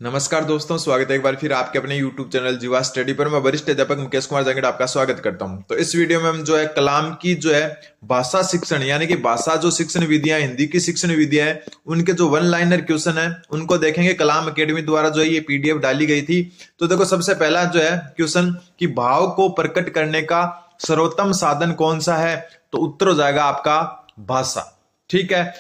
नमस्कार दोस्तों, स्वागत है एक बार फिर आपके अपने YouTube चैनल जीवा स्टडी पर। मैं वरिष्ठ अध्यापक मुकेश कुमार जंगड़ आपका स्वागत करता हूं। तो इस वीडियो में हम जो है कलाम की जो है भाषा शिक्षण यानी कि भाषा जो शिक्षण विधियां, हिंदी की शिक्षण विधियां है, उनके जो वन लाइनर क्वेश्चन है उनको देखेंगे। कलाम अकेडमी द्वारा जो है ये PDF डाली गई थी। तो देखो, सबसे पहला जो है क्वेश्चन कि भाव को प्रकट करने का सर्वोत्तम साधन कौन सा है, तो उत्तर हो जाएगा आपका भाषा। ठीक है,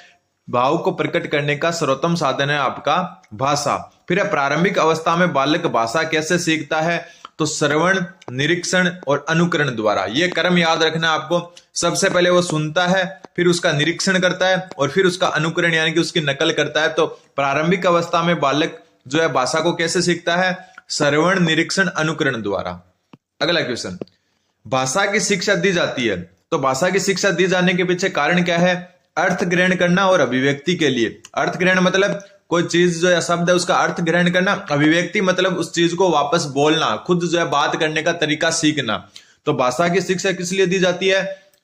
भाव को प्रकट करने का सर्वोत्तम साधन है आपका भाषा। फिर प्रारंभिक अवस्था में बालक भाषा कैसे सीखता है, तो श्रवण, निरीक्षण और अनुकरण द्वारा। ये क्रम याद रखना आपको। सबसे पहले वो सुनता है, फिर उसका निरीक्षण करता है और फिर उसका अनुकरण यानी कि उसकी नकल करता है। तो प्रारंभिक अवस्था में बालक जो है भाषा को कैसे सीखता है, श्रवण, निरीक्षण, अनुकरण द्वारा। अगला क्वेश्चन, भाषा की शिक्षा दी जाती है, तो भाषा की शिक्षा दी जाने के पीछे कारण क्या है, अर्थ ग्रहण करना और अभिव्यक्ति के लिए। अर्थ ग्रहण मतलब कोई चीज जो है, शब्द है, उसका अर्थ ग्रहण करना। अभिव्यक्ति मतलब उस चीज को वापस बोलना, खुद जो है बात करने का तरीका सीखना। तो भाषा की शिक्षा किस लिए दी जाती है,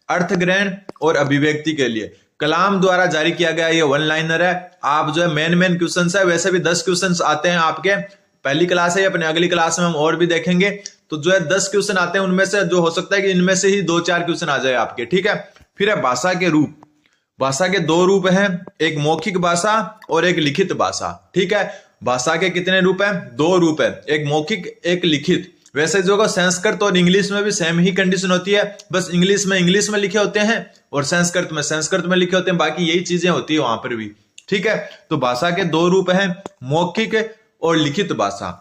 अर्थ ग्रहण और अभिव्यक्ति के लिए। कलाम द्वारा जारी किया गया ये वन लाइनर है। आप जो है मेन क्वेश्चन है, वैसे भी 10 क्वेश्चन आते हैं आपके। पहली क्लास है, अपने अगली क्लास में हम और भी देखेंगे। तो जो है 10 क्वेश्चन आते हैं, उनमें से जो हो सकता है कि इनमें से ही 2-4 क्वेश्चन आ जाए आपके। ठीक है, फिर है भाषा के रूप। भाषा के 2 रूप हैं, एक मौखिक भाषा और एक लिखित भाषा। ठीक है, भाषा के कितने रूप हैं, 2 रूप है, एक मौखिक एक लिखित। वैसे जो संस्कृत और इंग्लिश में भी सेम ही कंडीशन होती है, बस इंग्लिश में लिखे होते हैं और संस्कृत में लिखे होते हैं। बाकी यही चीजें होती है वहां पर भी। ठीक है, तो भाषा के 2 रूप हैं, मौखिक और लिखित भाषा।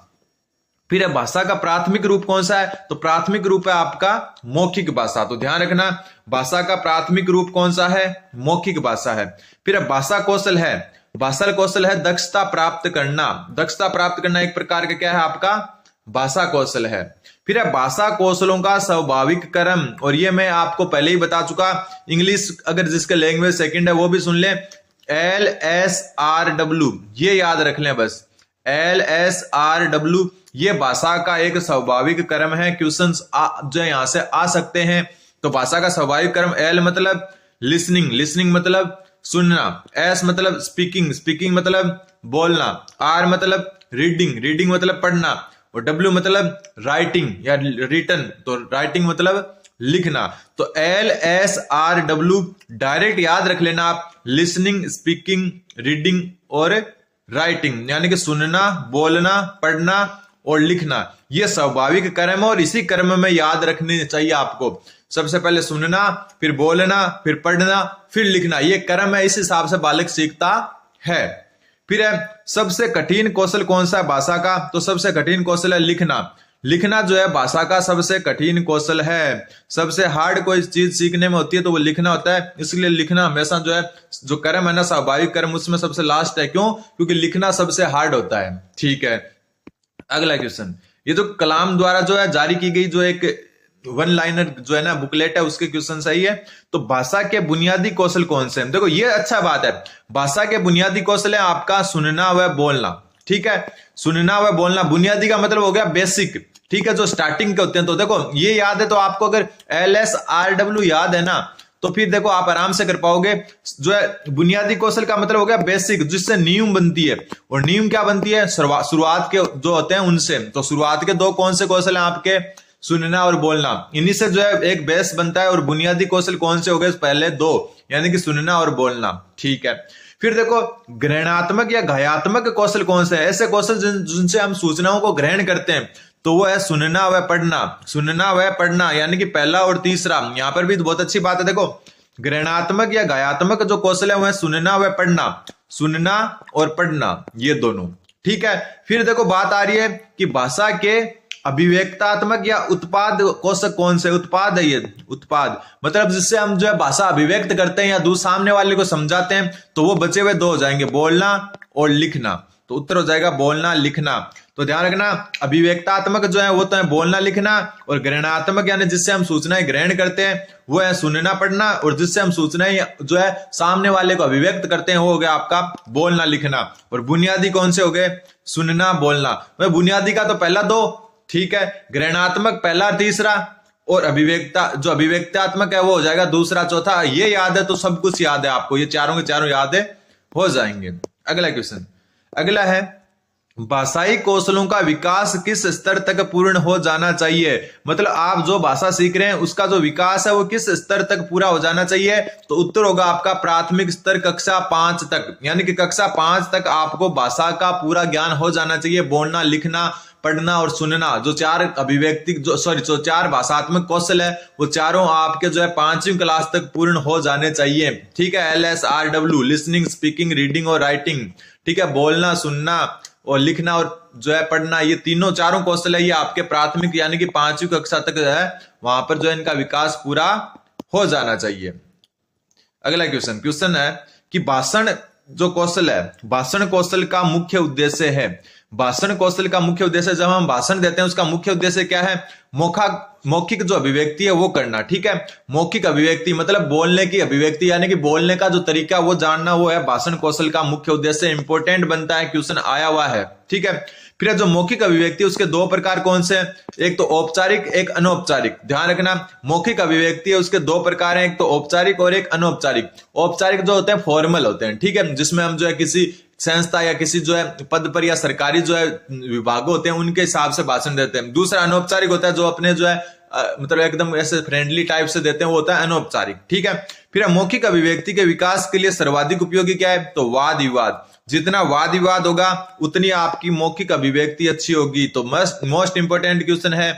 फिर भाषा का प्राथमिक रूप कौन सा है, तो प्राथमिक रूप है आपका मौखिक भाषा। तो ध्यान रखना, भाषा का प्राथमिक रूप कौन सा है, मौखिक भाषा है। फिर भाषा कौशल है, भाषा कौशल है दक्षता प्राप्त करना। दक्षता प्राप्त करना एक प्रकार का क्या है आपका, भाषा कौशल है। फिर भाषा कौशलों का स्वाभाविक क्रम, और ये मैं आपको पहले ही बता चुका। इंग्लिश अगर जिसके लैंग्वेज सेकंड है वो भी सुन ले, LSRW, ये याद रख लें बस, LSRW। ये भाषा का एक स्वाभाविक क्रम है। क्वेश्चंस जो यहां से आ सकते हैं। तो भाषा का स्वाभाविक क्रम, L मतलब लिसनिंग, लिसनिंग मतलब सुनना, S मतलब स्पीकिंग, स्पीकिंग मतलब बोलना, R मतलब रीडिंग, रीडिंग मतलब पढ़ना, और W मतलब राइटिंग या रिटन, तो राइटिंग मतलब लिखना। तो LSRW डायरेक्ट याद रख लेना आप, लिसनिंग, स्पीकिंग, रीडिंग और राइटिंग, यानी कि सुनना, बोलना, पढ़ना और लिखना। यह स्वाभाविक क्रम है और इसी क्रम में याद रखने चाहिए आपको। सबसे पहले सुनना, फिर बोलना, फिर पढ़ना, फिर लिखना। यह क्रम है, इस हिसाब से बालक सीखता है। फिर है सबसे कठिन कौशल कौन सा है भाषा का, तो सबसे कठिन कौशल है लिखना। लिखना जो है भाषा का सबसे कठिन कौशल है। सबसे हार्ड कोई चीज सीखने में होती है तो वो लिखना होता है। इसलिए लिखना हमेशा जो है, जो कर्म है ना, स्वाभाविक कर्म, उसमें सबसे लास्ट है। क्यों, क्योंकि लिखना सबसे हार्ड होता है। ठीक है, अगला क्वेश्चन, ये जो कलाम द्वारा जो है जारी की गई जो एक वन लाइनर जो है ना बुकलेट है, उसके क्वेश्चन सही है। तो भाषा के बुनियादी कौशल कौन से हैं, देखो ये अच्छा बात है। भाषा के बुनियादी कौशल है आपका सुनना व बोलना। ठीक है, सुनना व बोलना, बुनियादी का मतलब हो गया बेसिक। ठीक है, जो स्टार्टिंग के होते हैं। तो देखो ये याद है, तो आपको अगर LSRW याद है ना, तो फिर देखो आप आराम से कर पाओगे। जो है बुनियादी कौशल का मतलब हो गया बेसिक, जिससे नींव बनती है। और नींव क्या बनती है, शुरुआत के जो होते हैं उनसे। तो शुरुआत के 2 कौन से कौशल हैं आपके, सुनना और बोलना। इन्हीं से जो है एक बेस बनता है। और बुनियादी कौशल कौन से हो गए, पहले 2, यानी कि सुनना और बोलना। ठीक है, फिर देखो ग्रहणात्मक या घयात्मक कौशल कौन से हैं, ऐसे कौशल जिनसे हम सूचनाओं को ग्रहण करते हैं। तो वो है सुनना व पढ़ना, सुनना व पढ़ना, यानी कि पहला और तीसरा। यहां पर भी बहुत अच्छी बात है, देखो ग्रहणात्मक या घयात्मक जो कौशल है वो है सुनना व पढ़ना, सुनना और पढ़ना, ये दोनों। ठीक है, फिर देखो बात आ रही है कि भाषा के अभिव्यक्तात्मक या उत्पाद कौशल कौन से, उत्पाद है ये, उत्पाद मतलब जिससे हम जो है भाषा अभिव्यक्त करते हैं या सामने वाले को समझाते हैं। तो वो बचे हुए 2 हो जाएंगे, बोलना और लिखना। तो उत्तर हो जाएगा बोलना लिखना। तो ध्यान रखना, अभिव्यक्तात्मक जो है वो तो है बोलना लिखना, और ग्रहणात्मक यानी जिससे हम सूचनाएं ग्रहण करते हैं वो है सुनना पढ़ना, और जिससे हम सूचनाएं जो है सामने वाले को अभिव्यक्त करते हैं वो हो गया आपका बोलना लिखना। और बुनियादी कौन से हो गए, सुनना बोलना। वह बुनियादी का तो पहला 2, ठीक है, ग्रहणात्मक पहला तीसरा, और अभिव्यक्तात्मक है वो हो जाएगा दूसरा चौथा। ये याद है तो सब कुछ याद है आपको, ये चारों के चारों याद है हो जाएंगे। अगला क्वेश्चन, अगला है भाषाई कौशलों का विकास किस स्तर तक पूर्ण हो जाना चाहिए, मतलब आप जो भाषा सीख रहे हैं उसका जो विकास है वो किस स्तर तक पूरा हो जाना चाहिए। तो उत्तर होगा आपका प्राथमिक स्तर कक्षा 5 तक, यानी कि कक्षा 5 तक आपको भाषा का पूरा ज्ञान हो जाना चाहिए। बोलना, लिखना, पढ़ना और सुनना, जो चार अभिव्यक्ति जो चार भाषात्मक कौशल है वो चारों आपके जो है 5वीं क्लास तक पूर्ण हो जाने चाहिए। ठीक है, LSRW, लिसनिंग, स्पीकिंग, रीडिंग और राइटिंग। ठीक है, बोलना, सुनना और लिखना और जो है पढ़ना, ये तीनों चारों कौशल है ये आपके प्राथमिक यानी कि 5वीं कक्षा तक जो है वहां पर जो है इनका विकास पूरा हो जाना चाहिए। अगला क्वेश्चन है कि भाषण जो कौशल है, भाषण कौशल का मुख्य उद्देश्य है। भाषण कौशल का मुख्य उद्देश्य, जब हम भाषण देते हैं उसका मुख्य उद्देश्य क्या है? मौखिक जो अभिव्यक्ति है वो करना। ठीक है, मौखिक अभिव्यक्ति मतलब बोलने की अभिव्यक्ति, यानी कि बोलने का जो तरीका वो जानना, वो है भाषण कौशल का मुख्य उद्देश्य। इंपोर्टेंट बनता है, क्वेश्चन आया हुआ है। ठीक है, फिर जो मौखिक अभिव्यक्ति उसके दो प्रकार कौन से हैं? एक तो औपचारिक, एक अनौपचारिक। ध्यान रखना, मौखिक अभिव्यक्ति है उसके दो प्रकार हैं, एक तो औपचारिक और एक अनौपचारिक। औपचारिक जो होते हैं फॉर्मल होते हैं। ठीक है, जिसमें हम जो है किसी संस्था या किसी जो है पद पर या सरकारी जो है विभाग होते हैं उनके हिसाब से भाषण देते हैं। दूसरा अनौपचारिक होता है जो अपने जो है मतलब एकदम ऐसे फ्रेंडली टाइप से देते हैं, वो होता है अनौपचारिक। ठीक है, फिर मौखिक अभिव्यक्ति के विकास के लिए सर्वाधिक उपयोगी क्या है? तो वाद विवाद। जितना वाद विवाद होगा उतनी आपकी मौखिक अभिव्यक्ति अच्छी होगी। तो मोस्ट इंपोर्टेंट क्वेश्चन है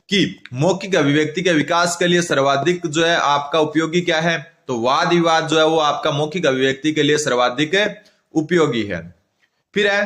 कि मौखिक अभिव्यक्ति के विकास के लिए सर्वाधिक जो है आपका उपयोगी क्या है? तो वाद विवाद जो है वो आपका मौखिक अभिव्यक्ति के लिए सर्वाधिक उपयोगी है। फिर है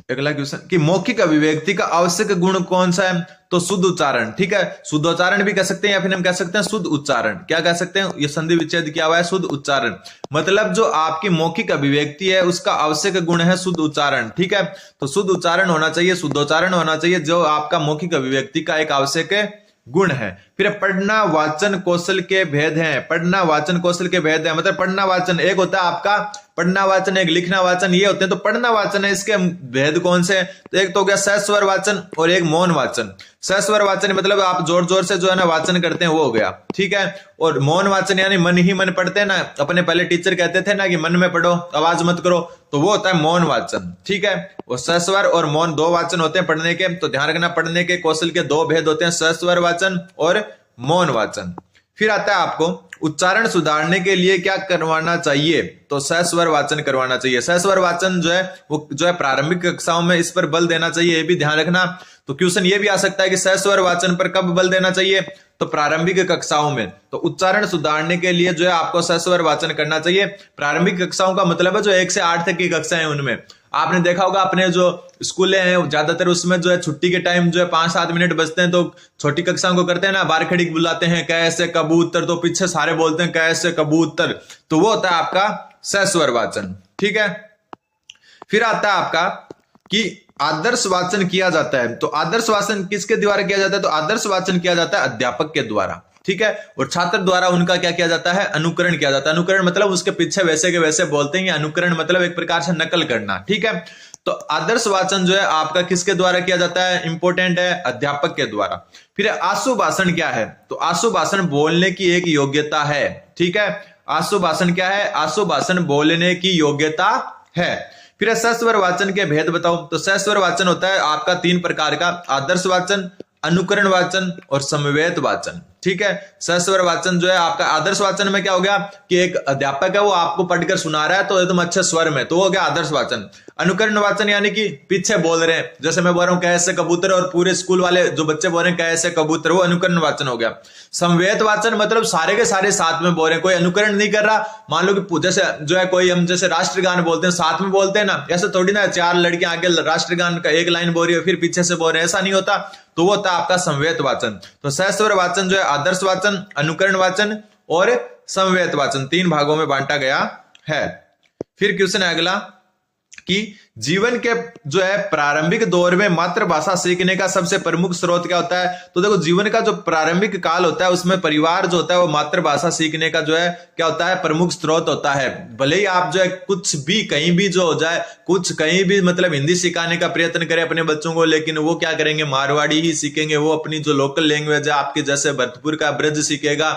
अगला क्वेश्चन कि मौखिक अभिव्यक्ति का आवश्यक गुण कौन सा है? तो शुद्ध उच्चारण। ठीक है, शुद्ध उच्चारण भी कह सकते हैं या फिर हम कह सकते हैं शुद्ध उच्चारण। क्या कह सकते हैं? ये संधि विच्छेद किया हुआ है, शुद्ध उच्चारण। मतलब जो आपकी मौखिक अभिव्यक्ति है उसका आवश्यक गुण है शुद्ध उच्चारण। ठीक है, तो शुद्ध उच्चारण होना चाहिए, शुद्ध उच्चारण होना चाहिए, जो आपका मौखिक अभिव्यक्ति का एक आवश्यक गुण है। फिर पढ़ना वाचन कौशल के भेद हैं। पढ़ना वाचन कौशल के भेद हैं मतलब पढ़ना वाचन, एक होता है आपका पढ़ना वाचन, एक लिखना वाचन, ये होते हैं। तो पढ़ना वाचन है, इसके भेद कौन से? तो एक तो हो गया सस्वर वाचन और एक मौन वाचन। सस्वर वाचन मतलब आप जोर जोर से जो है ना वाचन करते हैं वो हो गया। ठीक है, और मौन वाचन यानी मन ही मन पढ़ते हैं ना, अपने पहले टीचर कहते थे ना कि मन में पढ़ो, आवाज मत करो, तो वो होता है मौन वाचन। ठीक है, वो सस्वर और मौन दो वाचन होते हैं पढ़ने के। तो ध्यान रखना, पढ़ने के कौशल के दो भेद होते हैं, सस्वर वाचन और मौन वाचन। फिर आता है आपको उच्चारण सुधारने के लिए क्या करवाना चाहिए? तो सस्वर वाचन करवाना चाहिए। सस्वर वाचन जो है वो जो है प्रारंभिक कक्षाओं में इस पर बल देना चाहिए, ये भी ध्यान रखना। तो क्वेश्चन ये भी आ सकता है कि सस्वर वाचन पर कब बल देना चाहिए? तो प्रारंभिक कक्षाओं में। तो उच्चारण सुधारने के लिए जो है आपको सस्वर वाचन करना चाहिए। प्रारंभिक कक्षाओं का मतलब है जो 1 से 8 तक की कक्षाएं, उनमें आपने देखा होगा अपने जो स्कूलें हैं ज्यादातर उसमें जो है छुट्टी के टाइम जो है 5-7 मिनट बचते हैं तो छोटी कक्षाओं को करते हैं ना, बार खड़ी बुलाते हैं कैसे कबूतर, तो पीछे सारे बोलते हैं कैसे कबूतर, तो वो होता है आपका सस्वर वाचन। ठीक है, फिर आता है आपका कि आदर्श वाचन किया जाता है। तो आदर्श वाचन किसके द्वारा किया जाता है? तो आदर्श वाचन किया जाता है अध्यापक के द्वारा। ठीक है, और छात्र द्वारा उनका क्या किया जाता है? अनुकरण किया जाता है। अनुकरण मतलब उसके पीछे वैसे के वैसे बोलते हैं, अनुकरण मतलब एक प्रकार से नकल करना। ठीक है, तो आदर्श वाचन जो है आपका किसके द्वारा किया जाता है? इंपोर्टेंट है, अध्यापक के द्वारा। फिर आशु भाषण क्या है? तो आशु भाषण बोलने की एक योग्यता है। ठीक है, आशु भाषण क्या है? आशु भाषण बोलने की योग्यता है। फिर सस्वर वाचन के भेद बताओ। तो सस्वर वाचन होता है आपका 3 प्रकार का, आदर्श वाचन, अनुकरण वाचन और समवेत वाचन। ठीक है, सस्वर वाचन जो है आपका आदर्श वाचन में क्या हो गया कि एक अध्यापक है वो आपको पढ़कर सुना रहा है तो एकदम अच्छे स्वर में, तो वो हो गया आदर्श वाचन। अनुकरण वाचन यानी कि पीछे बोल रहे हैं, जैसे मैं बोल रहा हूं कैसे कबूतर और पूरे स्कूल वाले जो बच्चे बोल रहे हैं कैसे कबूतर, वो अनुकरण वाचन हो गया। समवेत वाचन मतलब सारे के सारे साथ में बोल रहे हैं, कोई अनुकरण नहीं कर रहा। मान लो कि जैसे जो है कोई हम जैसे राष्ट्रगान बोलते हैं साथ में बोलते हैं ना, ऐसे थोड़ी ना 4 लड़कियां आगे राष्ट्रगान का एक लाइन बोल रही है फिर पीछे से बोल रहे हैं, ऐसा नहीं होता। तो वो होता है आपका समवेत वाचन। तो सस्वर वाचन जो है आदर्श वाचन, अनुकरण वाचन और समवेत वाचन 3 भागों में बांटा गया है। फिर क्वेश्चन है अगला कि जीवन के जो है प्रारंभिक दौर में मातृभाषा सीखने का सबसे प्रमुख स्रोत क्या होता है? तो देखो जीवन का जो प्रारंभिक काल होता है उसमें परिवार जो होता है वो मातृभाषा सीखने का जो है क्या होता है? प्रमुख स्रोत होता है। भले ही आप जो है कुछ भी कहीं भी जो हो जाए, कुछ कहीं भी मतलब हिंदी सिखाने का प्रयत्न करें अपने बच्चों को, लेकिन वो क्या करेंगे? मारवाड़ी ही सीखेंगे। वो अपनी जो लोकल लैंग्वेज है आपके जैसे भरतपुर का ब्रज सीखेगा,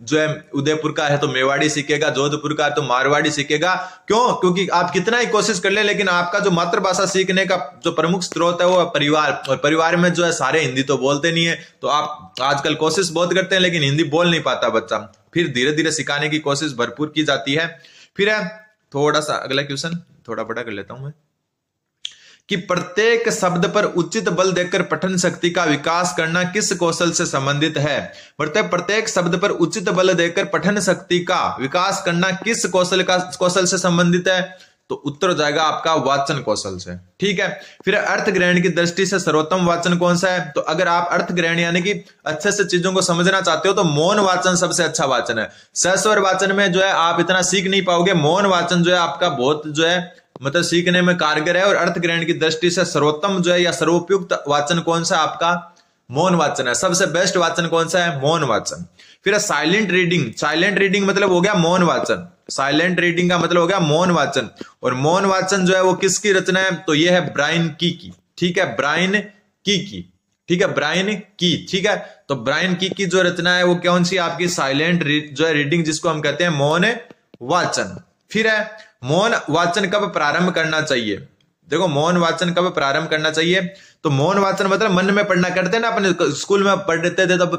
जो है उदयपुर का है तो मेवाड़ी सीखेगा, जोधपुर का है तो मारवाड़ी सीखेगा। क्यों? क्योंकि आप कितना ही कोशिश कर ले, लेकिन आपका जो मातृभाषा सीखने का जो प्रमुख स्रोत है वो परिवार, और परिवार में जो है सारे हिंदी तो बोलते नहीं है, तो आप आजकल कोशिश बहुत करते हैं लेकिन हिंदी बोल नहीं पाता बच्चा, फिर धीरे धीरे सिखाने की कोशिश भरपूर की जाती है। फिर है थोड़ा सा अगला क्वेश्चन, थोड़ा बड़ा कर लेता हूं मैं, कि प्रत्येक शब्द पर उचित बल देकर पठन शक्ति का विकास करना किस कौशल से संबंधित है? प्रत्येक शब्द पर उचित बल देकर पठन शक्ति का विकास करना किस कौशल से संबंधित है? तो उत्तर हो जाएगा आपका वाचन कौशल से। ठीक है, फिर अर्थ ग्रहण की दृष्टि से सर्वोत्तम वाचन कौन सा है? तो अगर आप अर्थ ग्रहण यानी कि अच्छे से चीजों को समझना चाहते हो तो मौन वाचन सबसे अच्छा वाचन है। सस्वर वाचन में जो है आप इतना सीख नहीं पाओगे, मौन वाचन जो है आपका बहुत जो है मतलब सीखने में कारगर है। और अर्थ ग्रहण की दृष्टि से सर्वोत्तम जो है या सर्वोपयुक्त वाचन कौन सा? आपका मौन वाचन है। सबसे बेस्ट वाचन कौन सा है? मौन वाचन। फिर साइलेंट रीडिंग, साइलेंट रीडिंग मतलब हो गया मौन वाचन, साइलेंट रीडिंग का मतलब हो गया मौन वाचन। और मौन वाचन जो है वो किसकी रचना है? तो ये है ब्रायन की। ठीक है, ब्रायन की। ठीक है, ब्रायन की। ठीक है, तो ब्रायन की जो रचना है वो कौन सी? आपकी साइलेंट जो है रीडिंग, जिसको हम कहते हैं मौन वाचन। फिर है मौन वाचन कब प्रारंभ करना चाहिए? देखो मौन वाचन कब प्रारंभ करना चाहिए? तो मौन वाचन मतलब मन में पढ़ना करते हैं ना, अपने स्कूल में पढ़ते थे तब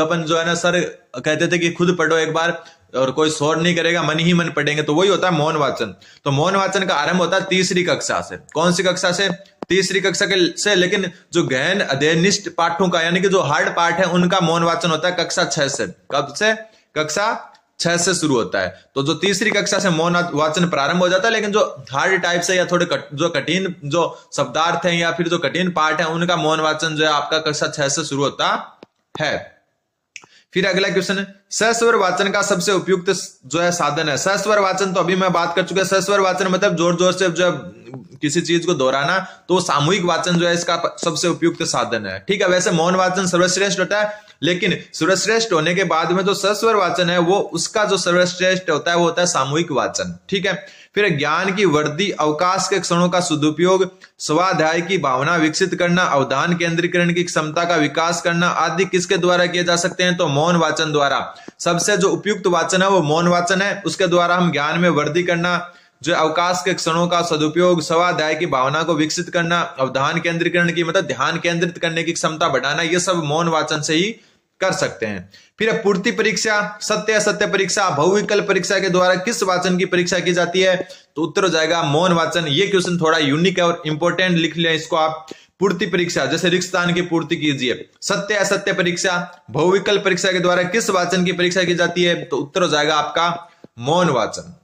अपन जो है ना सर कहते थे कि खुद पढ़ो एक बार और कोई शोर नहीं करेगा, मन ही मन पढ़ेंगे, तो वही होता है मौन वाचन। तो मौन वाचन का आरंभ होता है तीसरी कक्षा से। कौन सी कक्षा से? तीसरी कक्षा से। लेकिन जो गहन अध्ययनिष्ठ पाठों का यानी कि जो हार्ड पाठ है उनका मौन वाचन होता है कक्षा 6 से। कब से? कक्षा 6 से शुरू होता है। तो जो तीसरी कक्षा से मौन वाचन प्रारंभ हो जाता है, लेकिन जो हार्ड टाइप से या थोड़े जो कठिन जो शब्दार्थ है या फिर जो कठिन पाठ है उनका मौन वाचन जो है आपका कक्षा 6 से शुरू होता है। फिर अगला क्वेश्चन है, सस्वर वाचन का सबसे उपयुक्त जो है साधन है। सस्वर वाचन तो अभी मैं बात कर चुका। सस्वर वाचन मतलब जोर जोर से जो किसी चीज को दोहराना, तो सामूहिक वाचन जो है इसका सबसे उपयुक्त साधन है। ठीक है, वैसे मौन वाचन सर्वश्रेष्ठ होता है, लेकिन सर्वश्रेष्ठ होने के बाद में जो सस्वर वाचन है वो उसका जो सर्वश्रेष्ठ होता है वो होता है सामूहिक वाचन। ठीक है, फिर ज्ञान की वृद्धि, अवकाश के क्षणों का सदुपयोग, स्वाध्याय की भावना विकसित करना, अवधान केंद्रीकरण की क्षमता का विकास करना आदि किसके द्वारा किए जा सकते हैं? तो मौन वाचन द्वारा। सबसे जो उपयुक्त वाचन है वो मौन वाचन है। उसके द्वारा हम ज्ञान में वृद्धि करना, जो अवकाश के क्षणों का सदुपयोग, स्वाध्याय की भावना को विकसित करना, अवधान केंद्रीकरण की मतलब ध्यान केंद्रित करने की क्षमता बढ़ाना, ये सब मौन वाचन से ही कर सकते हैं। फिर पूर्ति परीक्षा, सत्य असत्य परीक्षा, बहुविकल्प परीक्षा के द्वारा किस वाचन की परीक्षा की जाती है? तो उत्तर हो जाएगा मौन वाचन। ये क्वेश्चन थोड़ा यूनिक है और इंपॉर्टेंट, लिख लें इसको आप। पूर्ति परीक्षा जैसे रिक्त स्थान की पूर्ति कीजिए। सत्य असत्य परीक्षा, बहुविकल्प परीक्षा के द्वारा किस वाचन की परीक्षा की जाती है? तो उत्तर हो जाएगा आपका मौन वाचन।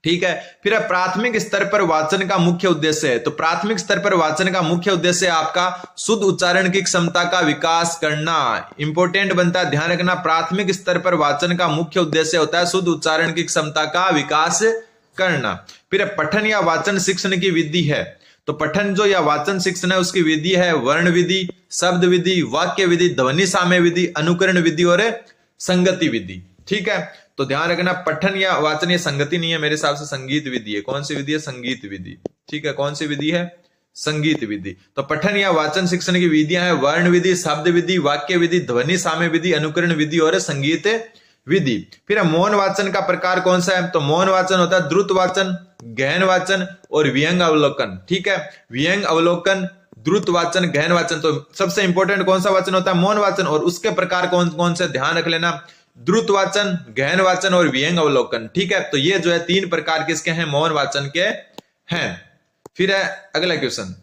ठीक है, फिर प्राथमिक स्तर पर वाचन का मुख्य उद्देश्य है। तो प्राथमिक स्तर पर वाचन का मुख्य उद्देश्य आपका शुद्ध उच्चारण की क्षमता का विकास करना। इंपॉर्टेंट बनता है, ध्यान रखना। प्राथमिक स्तर पर वाचन का मुख्य उद्देश्य होता है शुद्ध उच्चारण की क्षमता का विकास करना। फिर पठन या वाचन शिक्षण की विधि है। तो पठन जो या वाचन शिक्षण है उसकी विधि है वर्ण विधि, शब्द विधि, वाक्य विधि, ध्वनि साम्य विधि, अनुकरण विधि और संगति विधि। ठीक है, तो ध्यान रखना पठन या वाचन, ये संगति नहीं है मेरे हिसाब से, संगीत विधि है। कौन सी विधि है? संगीत विधि। ठीक है, कौन सी विधि है? संगीत विधि। तो पठन या वाचन शिक्षण की विधियां हैं वर्ण विधि, शब्द विधि, वाक्य विधि, ध्वनि साम्य विधि, अनुकरण विधि और संगीत विधि। फिर मौन वाचन का प्रकार कौन सा है? तो मौन वाचन होता है द्रुत वाचन, गहन वाचन और व्यंग अवलोकन। ठीक है, व्यंग अवलोकन, द्रुत वाचन, गहन वाचन। तो सबसे इंपॉर्टेंट कौन सा वाचन होता है? मौन वाचन। और उसके प्रकार कौन कौन से ध्यान रख लेना, द्रुत वाचन, गहन वाचन और व्यंग अवलोकन। ठीक है, तो ये जो है 3 प्रकार किसके हैं? मौन वाचन के हैं। फिर है अगला क्वेश्चन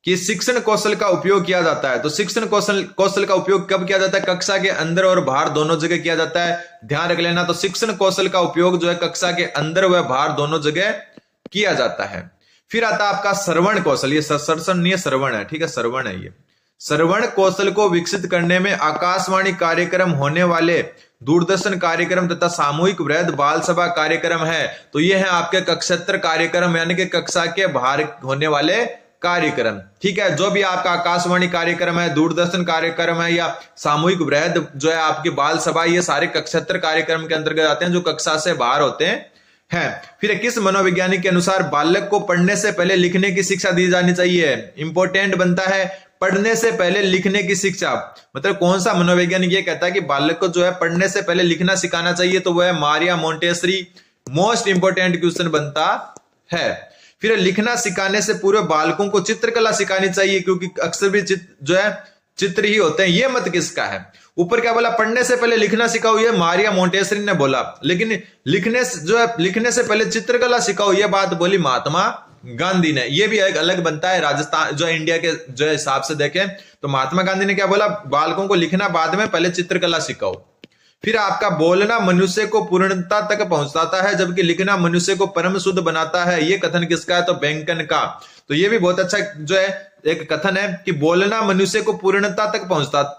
कि शिक्षण कौशल का उपयोग किया जाता है। तो शिक्षण कौशल का उपयोग कब किया जाता है? कक्षा के अंदर और बाहर दोनों जगह किया जाता है, ध्यान रख लेना। तो शिक्षण कौशल का उपयोग जो है कक्षा के अंदर व बाहर दोनों जगह किया जाता है। फिर आता है आपका श्रवण कौशल। ये सर्सन नहीं है, श्रवण है। ठीक है, श्रवण है ये। श्रवण कौशल को विकसित करने में आकाशवाणी कार्यक्रम, होने वाले दूरदर्शन कार्यक्रम तथा सामूहिक वृहद बाल सभा कार्यक्रम है। तो ये है आपके कक्षेत्र कार्यक्रम यानी कि कक्षा के बाहर होने वाले कार्यक्रम। ठीक है, जो भी आपका आकाशवाणी कार्यक्रम है, दूरदर्शन कार्यक्रम है या सामूहिक वृहद जो है आपकी बाल सभा, ये सारे कक्षेत्र कार्यक्रम के अंतर्गत आते हैं जो कक्षा से बाहर होते हैं। फिर किस मनोवैज्ञानिक के अनुसार बालक को पढ़ने से पहले लिखने की शिक्षा दी जानी चाहिए? इंपॉर्टेंट बनता है, पढ़ने से पहले लिखने की शिक्षा, मतलब कौन सा मनोवैज्ञानिक ये कहता है कि बालक को जो है पढ़ने से पहले लिखना सिखाना चाहिए, तो वो है Maria Montessori. Most important question बनता है। फिर लिखना सिखाने से पूर्व बालकों को चित्रकला सिखानी चाहिए, क्योंकि अक्सर भी जो है चित्र ही होते हैं। ये मत किसका है? ऊपर क्या बोला? पढ़ने से पहले लिखना सिखाओ, ये मारिया मोंटेसरी ने बोला। लेकिन लिखने से पहले चित्रकला सिखाओ, ये बात बोली महात्मा गांधी ने। ये भी एक अलग बनता है। राजस्थान जो इंडिया के जो हिसाब से देखें तो महात्मा गांधी ने क्या बोला? बालकों को लिखना बाद में, पहले चित्रकला सिखाओ। फिर आपका बोलना मनुष्य को पूर्णता तक पहुंचाता है, जबकि लिखना मनुष्य को परम शुद्ध बनाता है। ये कथन किसका है? तो बैंकन का। तो ये भी बहुत अच्छा जो है एक कथन है कि बोलना मनुष्य को पूर्णता तक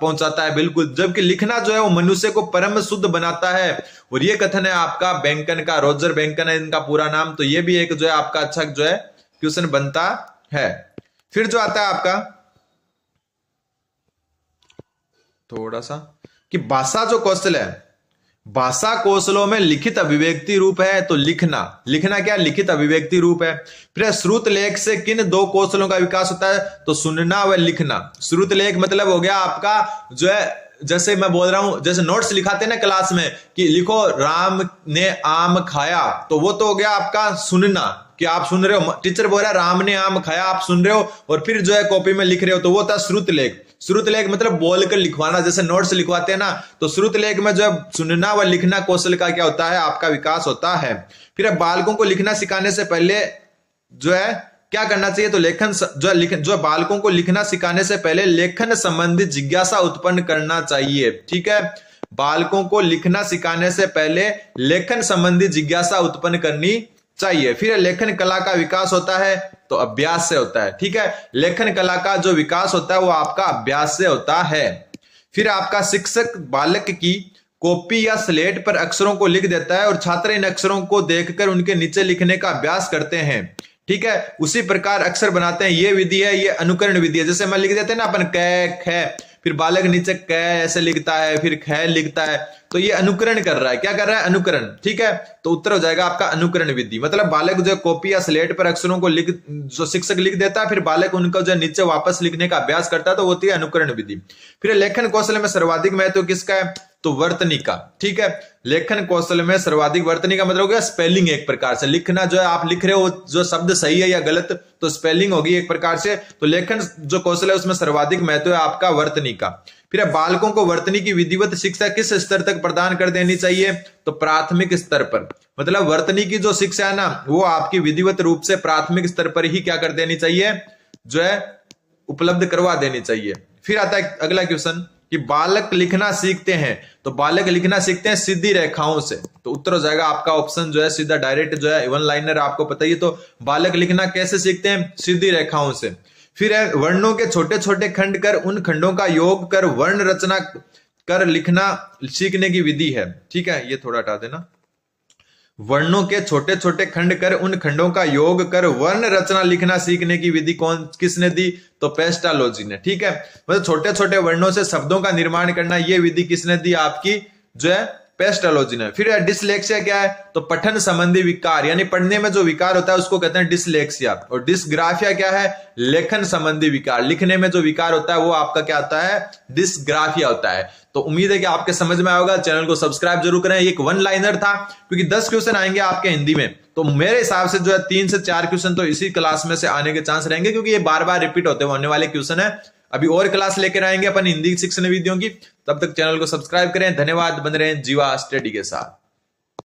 पहुंचाता है, बिल्कुल, जबकि लिखना जो है वो मनुष्य को परम शुद्ध बनाता है। और ये कथन है आपका बैंकन का, रोजर बैंकन है इनका पूरा नाम। तो ये भी एक जो है आपका अच्छा जो है क्वेश्चन बनता है। फिर जो आता है आपका थोड़ा सा कि भाषा जो कौशल है, भाषा कौशलों में लिखित अभिव्यक्ति रूप है। तो लिखना क्या? लिखित अभिव्यक्ति रूप है। फिर श्रुत लेख से किन दो कौशलों का विकास होता है? तो सुनना व लिखना। श्रुत लेख मतलब हो गया आपका जो है, जैसे मैं बोल रहा हूं, जैसे नोट्स लिखाते हैं ना क्लास में कि लिखो राम ने आम खाया, तो वो तो हो गया आपका सुनना, कि आप सुन रहे हो, टीचर बोल रहा है राम ने आम खाया, आप सुन रहे हो और फिर जो है कॉपी में लिख रहे हो, तो वो था श्रुत लेख। श्रुत लेख मतलब बोलकर लिखवाना, जैसे नोट्स लिखवाते हैं ना, तो श्रुत लेख में जो है सुनना व लिखना कौशल का क्या होता है? आपका विकास होता है। फिर अब बालकों को लिखना सिखाने से पहले जो है क्या करना चाहिए? तो जो बालकों को लिखना सिखाने से पहले लेखन संबंधित जिज्ञासा उत्पन्न करना चाहिए। ठीक है, बालकों को लिखना सिखाने से पहले लेखन संबंधी जिज्ञासा उत्पन्न करनी चाहिए। फिर लेखन कला का विकास होता है तो अभ्यास से होता है। ठीक है, लेखन कला का जो विकास होता है वो आपका अभ्यास से होता है। फिर आपका शिक्षक बालक की कॉपी या स्लेट पर अक्षरों को लिख देता है और छात्र इन अक्षरों को देखकर उनके नीचे लिखने का अभ्यास करते हैं। ठीक है, उसी प्रकार अक्षर बनाते हैं। ये विधि है, ये अनुकरण विधि है। जैसे मैं लिख देते हैं ना अपन क ख, फिर बालक नीचे क ऐसे लिखता है, फिर ख लिखता है, तो ये अनुकरण कर रहा है। क्या कर रहा है? अनुकरण। ठीक है, तो उत्तर हो जाएगा आपका अनुकरण विधि। मतलब बालक जो कॉपी या स्लेट पर अक्षरों को जो शिक्षक लिख देता है, फिर बालक उनका जो नीचे वापस लिखने का अभ्यास करता है, तो वो होती है अनुकरण विधि। फिर लेखन कौशल में सर्वाधिक महत्व किसका है? तो वर्तनी का। ठीक है, लेखन कौशल में सर्वाधिक वर्तनी का मतलब हो गया स्पेलिंग। एक प्रकार से लिखना जो है, आप लिख रहे हो जो शब्द सही है या गलत, तो स्पेलिंग होगी एक प्रकार से। तो लेखन जो कौशल है उसमें सर्वाधिक महत्व है आपका वर्तनी का। फिर बालकों को वर्तनी की विधिवत शिक्षा किस स्तर तक प्रदान कर देनी चाहिए? तो प्राथमिक स्तर पर। मतलब वर्तनी की जो शिक्षा है ना, वो आपकी विधिवत रूप से प्राथमिक स्तर पर ही क्या कर देनी चाहिए? जो है उपलब्ध करवा देनी चाहिए। फिर आता है अगला क्वेश्चन कि बालक लिखना सीखते हैं, तो बालक लिखना सीखते हैं सीधी रेखाओं से। तो उत्तर हो जाएगा आपका ऑप्शन जो है सीधा डायरेक्ट जो है वन लाइनर, आपको पता ही है। तो बालक लिखना कैसे सीखते हैं? सीधी रेखाओं से। फिर है वर्णों के छोटे छोटे खंड कर उन खंडों का योग कर वर्ण रचना कर लिखना सीखने की विधि है। ठीक है, ये थोड़ा हटा देना। वर्णों के छोटे छोटे खंड कर उन खंडों का योग कर वर्ण रचना लिखना सीखने की विधि किसने दी? तो पेस्टालोजी ने। ठीक है, मतलब छोटे छोटे वर्णों से शब्दों का निर्माण करना, ये विधि किसने दी? आपकी जो है पेस्टालोजी ने। फिर डिसलेक्सिया क्या है? तो पठन संबंधी विकार, यानी पढ़ने में जो विकार होता है उसको कहते हैं डिसलेक्सिया। और डिसग्राफिया क्या है? लेखन संबंधी विकार, लिखने में जो विकार होता है वो आपका क्या होता है? डिसग्राफिया होता है। तो उम्मीद है कि आपके समझ में आएगा। चैनल को सब्सक्राइब जरूर करें। एक वन लाइनर था, क्योंकि 10 क्वेश्चन आएंगे आपके हिंदी में, तो मेरे हिसाब से जो है 3 से 4 क्वेश्चन तो इसी क्लास में से आने के चांस रहेंगे, क्योंकि ये बार बार रिपीट होने वाले क्वेश्चन है। अभी और क्लास लेकर आएंगे अपन हिंदी शिक्षण विधियों की। तब तक चैनल को सब्सक्राइब करें। धन्यवाद। बन रहे हैं जीवा स्टडी के साथ।